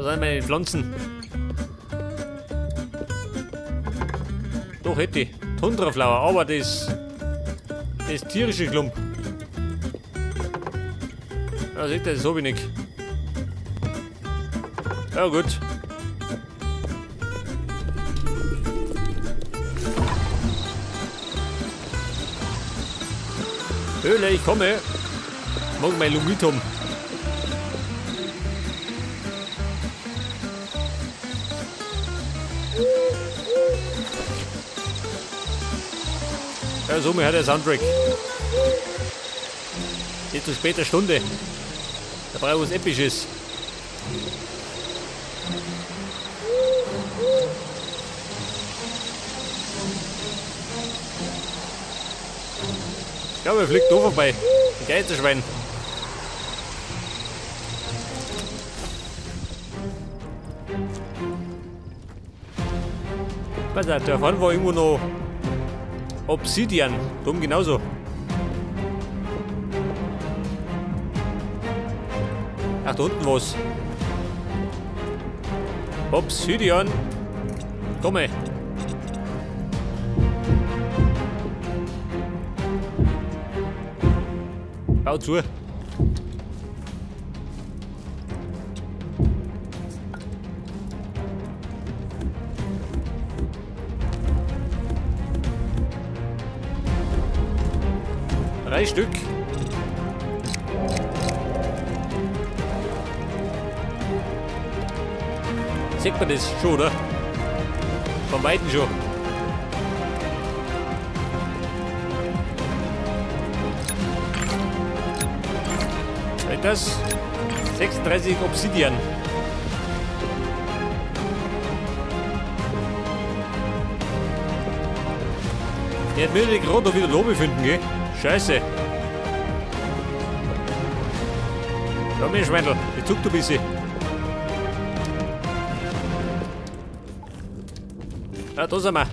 Wo sind meine Pflanzen? Doch, hätte ich. Tundraflower, aber das tierische Klump. Ja, seht ihr, das hab ich nicht. Ja, gut. Höhle, ich komme. Ich mag mein Lumitum. Ja, so mir hat der Soundtrack. Jetzt zu später Stunde. Da brauche ich was Episches. Ich glaube, er fliegt da vorbei. Ein Geisterschwein. Pass auf, da vorne war irgendwo noch Obsidian. Dumm genauso. Ach, da unten was. Obsidian. Komme. Bau zu. Drei Stück. Sieht man das schon, oder? Von Weitem schon. Das 36 Obsidian. Der hat mir die gerade wieder Lobe finden, gell? Scheiße. Da mein Schweindel, ich zuck du ein bisschen. Ah, da sind wir.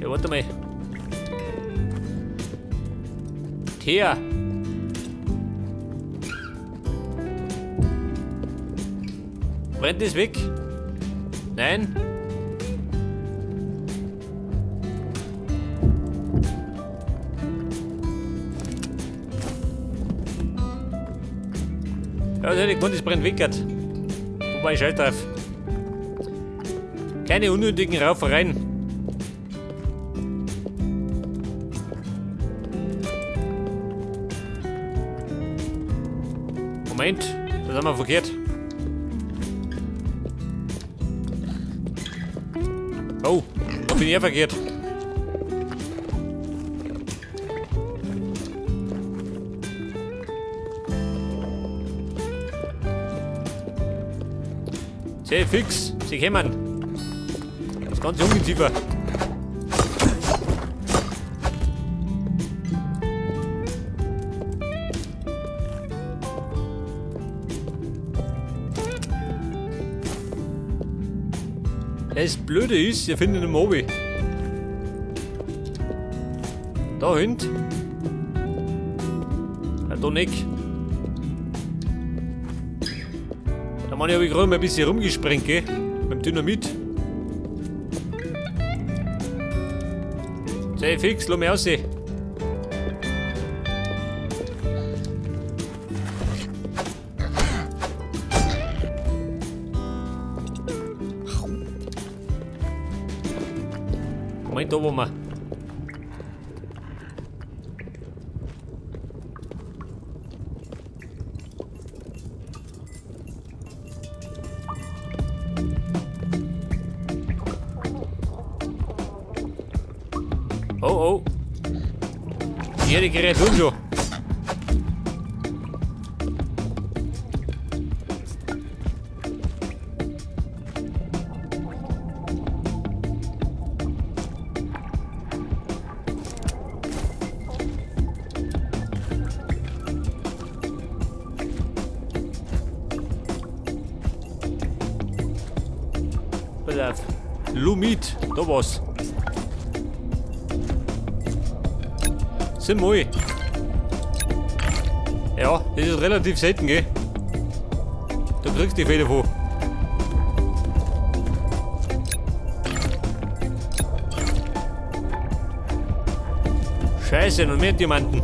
Ja, warte mal. Her. Brennt es weg? Nein? Ja, ich konnte es brennt weg. Wobei ich scheiß drauf. Keine unnötigen Raufereien. Moment, das haben wir verkehrt. Oh, da bin ich verkehrt. Sehr fix, sie kommen. Das ganze Ungeziefer. Das Blöde ist, ihr findet einen Mobi. Da hinten. Ja, da nicht. Da habe ich gerade mal ein bisschen rumgesprengt, gell? Beim Dynamit. Sei fix, lass mich aussehen. Moment, da wo wir. Oh oh. Hier die Kreaturen schon. Pass auf. Lumit, da was. Sind wir. Ja, das ist relativ selten, gell? Du kriegst die Feder wo. Scheiße, noch mehr Diamanten.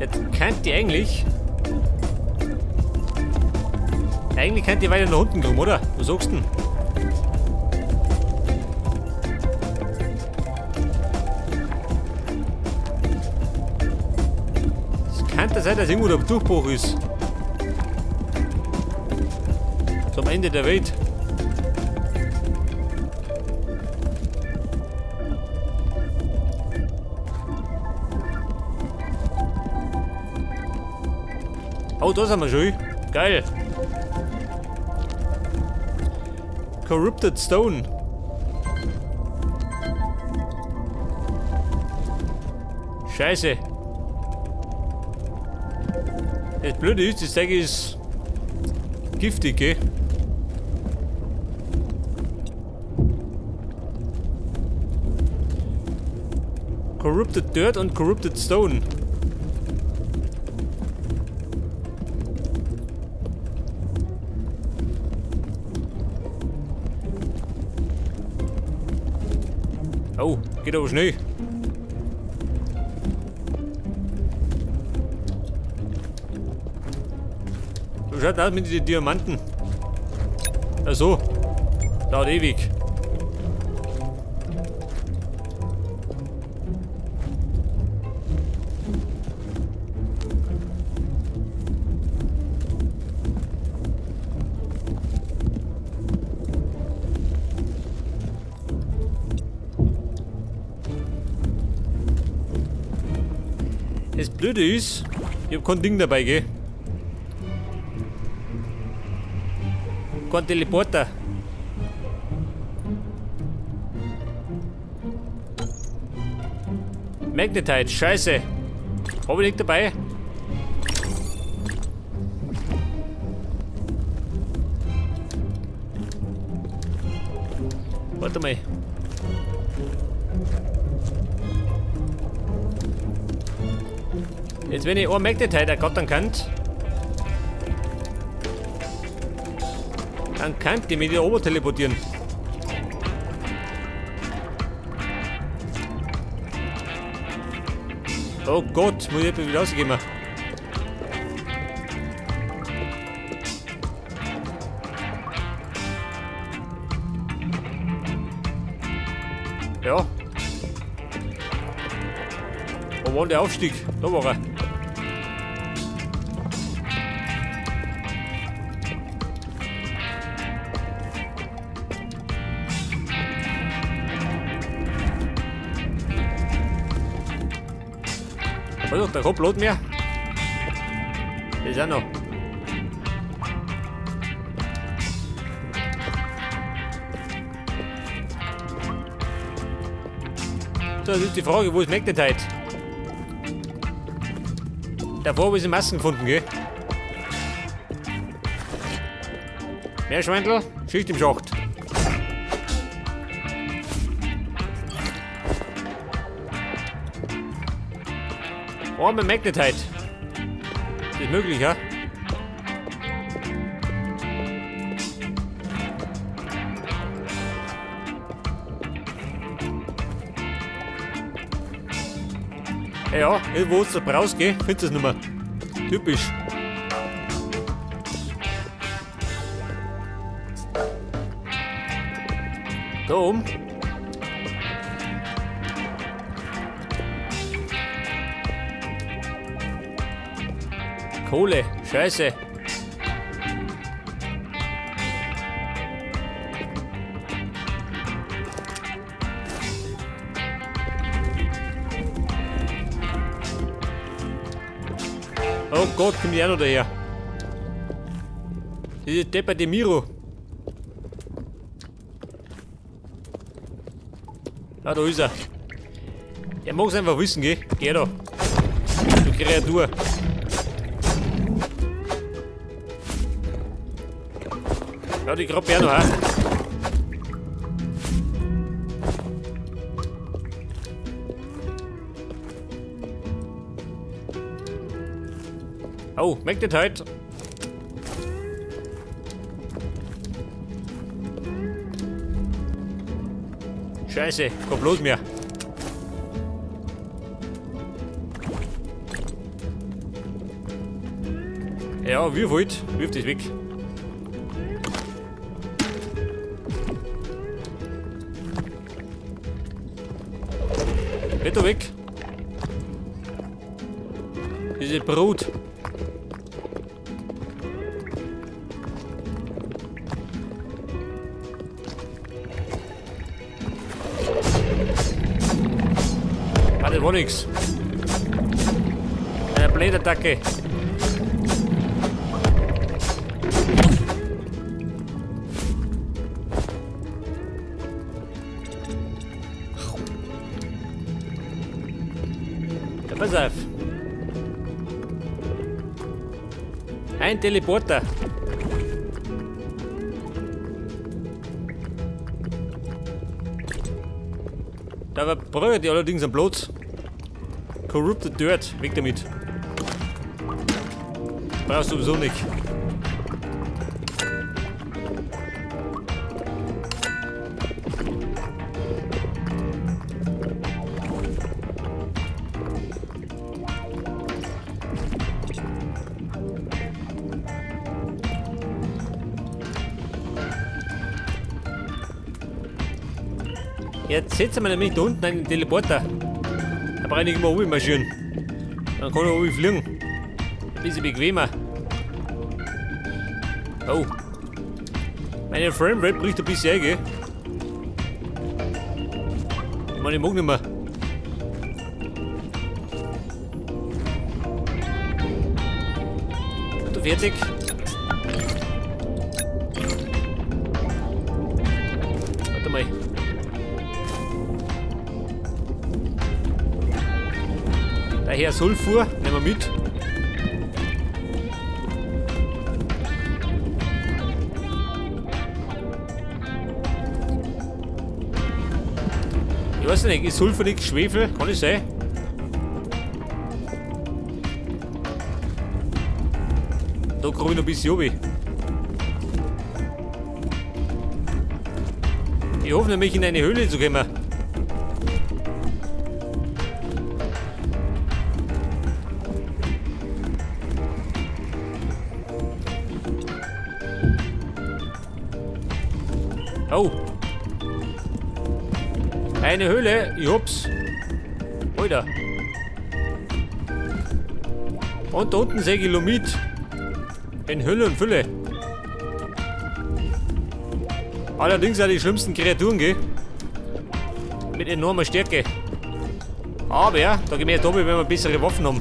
Jetzt kann die eigentlich kann die weiter nach unten kommen, oder? Was sagst du denn? Kann das sein, dass irgendwo der Durchbruch ist? Zum Ende der Welt. Oh, da sind wir schon. Geil. Corrupted Stone. Scheiße. Das Blöde ist, das Zeug ist giftig, gell? Corrupted Dirt und Corrupted Stone. Oh, geht aber schnell. So schaut aus mit den Diamanten. Ach so. Dauert ewig. Das Blöde ist, ich hab kein Ding dabei, gell? Kein Teleporter. Magnetite, scheiße. Hab ich nicht dabei? Warte mal. Jetzt wenn ich ein Magnetite ergattern kann, dann kann ich mich wieder oben teleportieren. Oh Gott, muss ich etwas wieder rausgeben. Ja. Wo war denn der Aufstieg? Da war er. Also, der Kopf lädt mehr. Das ist auch noch. So, das ist die Frage, wo ist Magnetite? Davor habe ich in Massen gefunden, gell? Meerschweintel, Schicht im Schacht. Oh, mit Magnetite. Das ist möglich, ja? Ja, irgendwo ist der Braus, gell? Findest du das nicht mehr? Typisch. Da oben. Kohle, scheiße. Oh Gott, komm ich auch noch daher. Diese depperte Miro. Ah, da ist er. Er mag es einfach wissen, geh. Geh da. Du Kreatur. Ja, die Gruppe auch noch, ha? Oh, merkt ihr halt? Scheiße, komm bloß mehr. Ja, wie wollt, wirf das weg. Geht da weg. Diese Brut. Ah, das war nix. Eine Blädattacke. Ja, pass auf. Ein Teleporter. Da braucht ihr allerdings einen Platz. Corrupted Dirt, weg damit. Brauchst du sowieso nicht. Jetzt setzen wir nämlich da unten einen Teleporter. Da brauche ich nicht immer marschieren. Dann kann er fliegen. Ein bisschen bequemer. Oh. Meine Framerate bricht ein bisschen ein, gell? Ich meine, ich mag nicht mehr. Und du fertig? Warte mal. Daher Sulfur, nehmen wir mit. Ich weiß nicht, ist Sulfur nicht Schwefel? Kann es sein? Da kriege ich noch ein bisschen runter. Ich hoffe nämlich in eine Höhle zu kommen. Oh! Eine Höhle, ich hab's. Alter. Und da unten sehe ich Lomit. In Hülle und Fülle. Allerdings auch die schlimmsten Kreaturen, gell? Mit enormer Stärke. Aber ja, da gehen wir jetzt oben, wenn wir bessere Waffen haben.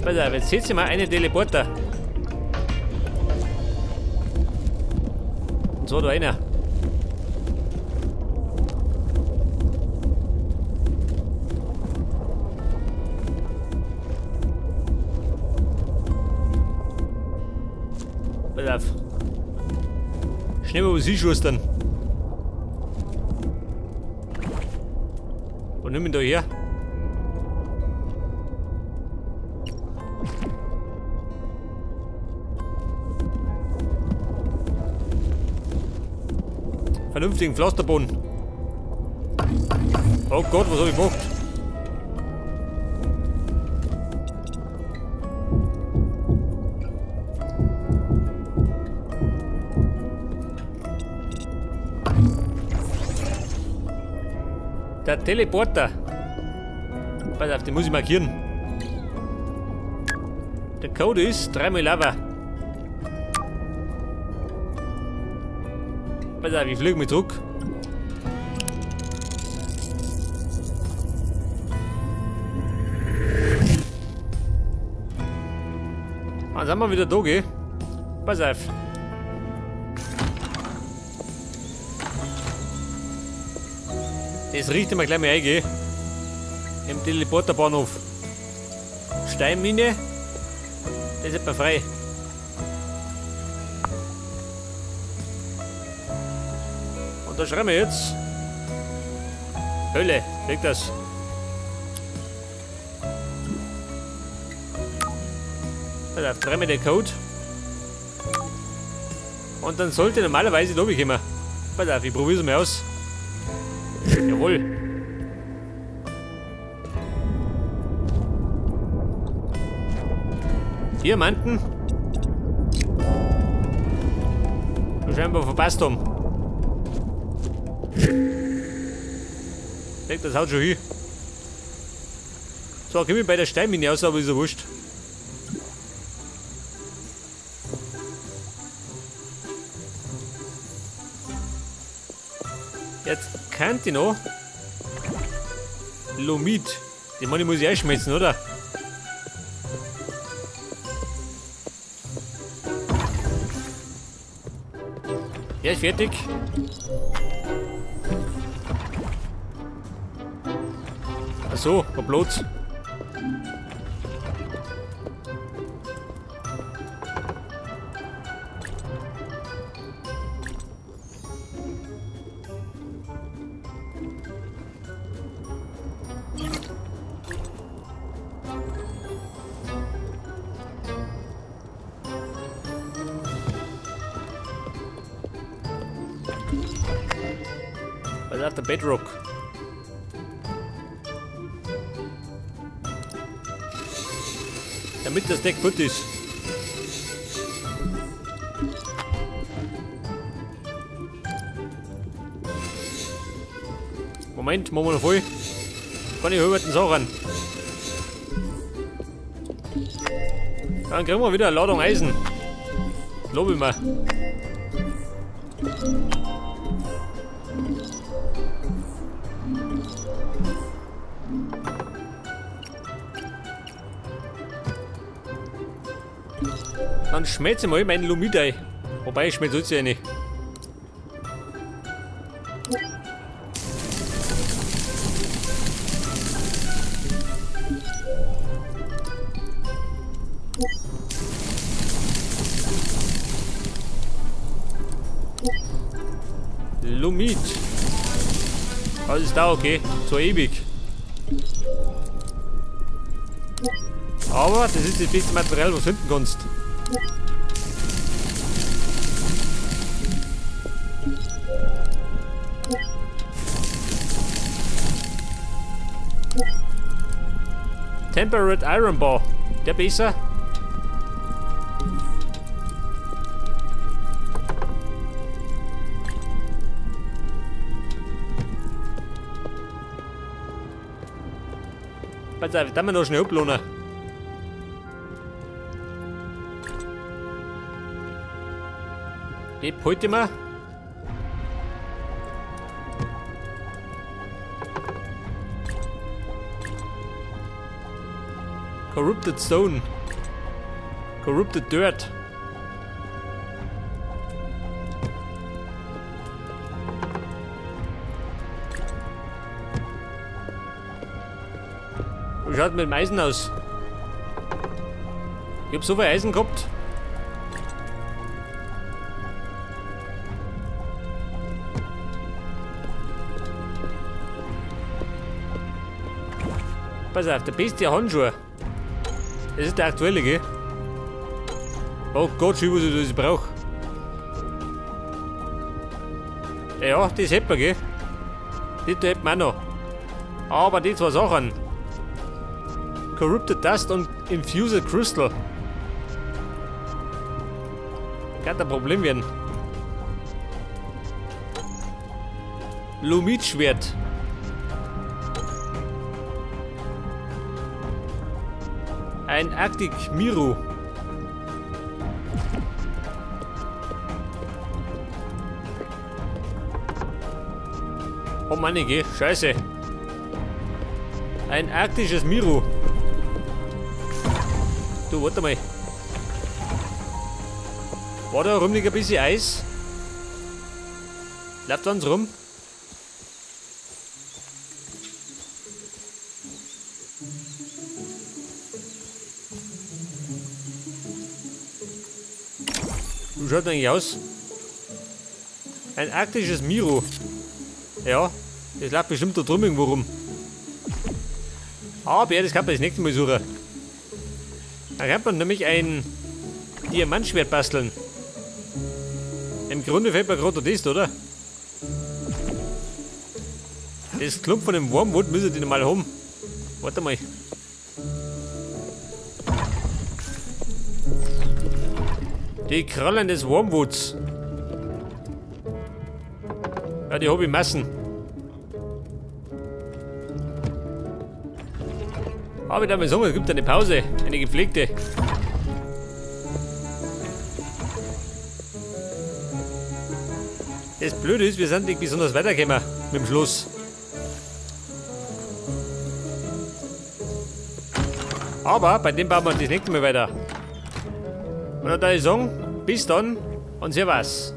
Pass auf, jetzt setze ich mal einen Teleporter. Und so da einer. Pass auf. Schnell mal was hinschustern. Wo nimm ihn da her? Vernünftigen Pflasterboden. Oh Gott, was habe ich gemacht? Der Teleporter. Pass auf, den muss ich markieren. Der Code ist 3x Lava. Pass auf, ich fliege mich zurück. Dann sind wir wieder da, gell? Pass auf. Das richten wir gleich mal ein, gell? Im Teleporterbahnhof. Steinmine. Das ist mal frei. Und da schreiben wir jetzt. Hölle, weg das. Da drehen wir den Code. Und dann sollte normalerweise da kommen. Pass auf, ich probiere es mal aus. Jawohl. Diamanten. Du scheinbar verpasst haben. Denk, das haut schon hin. So, komm ich bei der Steinmine aus, aber ist ja wurscht. Jetzt kann ich noch Lomit. Den Mann, muss ich einschmelzen, oder? Ja, ist fertig. Achso, Upload. Was ist der Bedrock? Damit das Deck gut ist. Moment, machen wir noch voll. Kann ich höher den Sau ran. Dann kriegen wir wieder eine Ladung Eisen. Glaube ich mal. Dann schmelze mal meinen Lomit ein. Wobei, ich schmelze jetzt ja nicht. Lomit. Das ist da okay. So ewig. Aber das ist das beste Material, was du finden kannst. Temperate Iron Bar. Der besser. Pass auf, da wir noch schnell ablohnen. Die heute mal. Corrupted Stone. Corrupted Dirt. Wie schaut mit dem Eisen aus? Ich hab so viel Eisen gehabt. Pass auf, der beste Handschuh. Das ist der aktuelle, gell? Oh Gott, schau, was ich brauche. Ja, das hätten wir, gell? Das hätten wir auch noch. Aber die zwei Sachen. Corrupted Dust und Infused Crystal. Kann ein Problem werden. Lomit-Schwert. Ein Arctic Miru. Oh Mann, ich geh. Scheiße. Ein arktisches Miru. Du, warte mal. War da rum nicht ein bisschen Eis? Läuft uns rum? Wie schaut das eigentlich aus? Ein arktisches Miro. Ja, das lag bestimmt da drum irgendwo rum. Aber ja, das kann man das nächste Mal suchen. Da kann man nämlich ein Diamantschwert basteln. Im Grunde fällt mir gerade das, oder? Das Klump von dem Wormwood müssen die nochmal haben. Warte mal. Die Krallen des Wormwoods. Ja, die habe ich Massen. Aber ich darf mal sagen, es gibt eine Pause. Eine gepflegte. Das Blöde ist, wir sind nicht besonders weitergekommen mit dem Schluss. Aber bei dem bauen wir das nächste Mal weiter. Und dann würde ich sagen, bis dann und servus.